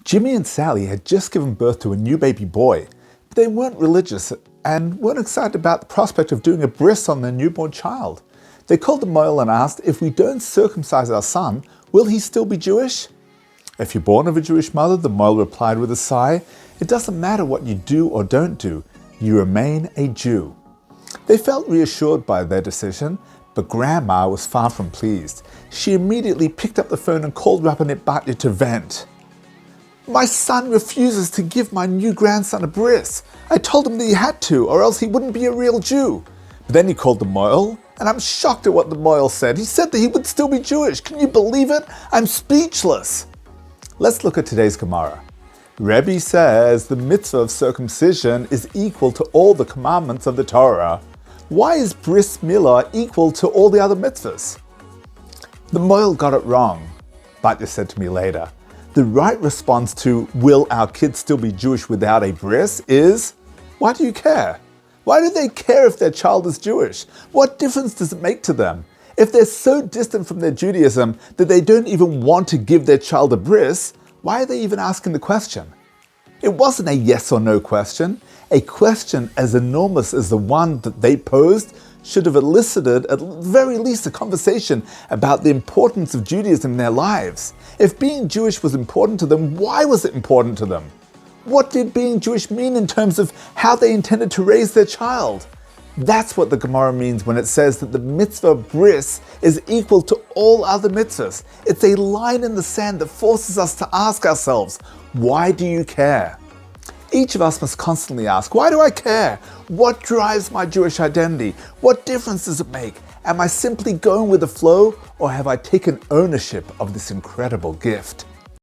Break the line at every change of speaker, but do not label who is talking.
Jimmy and Sally had just given birth to a new baby boy, but they weren't religious and weren't excited about the prospect of doing a bris on their newborn child. They called the mohel and asked, if we don't circumcise our son, will he still be Jewish? If you're born of a Jewish mother, the mohel replied with a sigh, it doesn't matter what you do or don't do, you remain a Jew. They felt reassured by their decision, but Grandma was far from pleased. She immediately picked up the phone and called Rabbi to vent. My son refuses to give my new grandson a bris. I told him that he had to, or else he wouldn't be a real Jew. But then he called the mohel, and I'm shocked at what the mohel said. He said that he would still be Jewish. Can you believe it? I'm speechless. Let's look at today's Gemara. Rabbi says the mitzvah of circumcision is equal to all the commandments of the Torah. Why is bris milah equal to all the other mitzvahs? The mohel got it wrong, Batya said to me later. The right response to, will our kids still be Jewish without a bris, is, why do you care? Why do they care if their child is Jewish? What difference does it make to them? If they're so distant from their Judaism that they don't even want to give their child a bris, why are they even asking the question? It wasn't a yes or no question. A question as enormous as the one that they posed should have elicited at the very least a conversation about the importance of Judaism in their lives. If being Jewish was important to them, why was it important to them? What did being Jewish mean in terms of how they intended to raise their child? That's what the Gemara means when it says that the mitzvah of bris is equal to all other mitzvahs. It's a line in the sand that forces us to ask ourselves, why do you care? Each of us must constantly ask, why do I care? What drives my Jewish identity? What difference does it make? Am I simply going with the flow, or have I taken ownership of this incredible gift?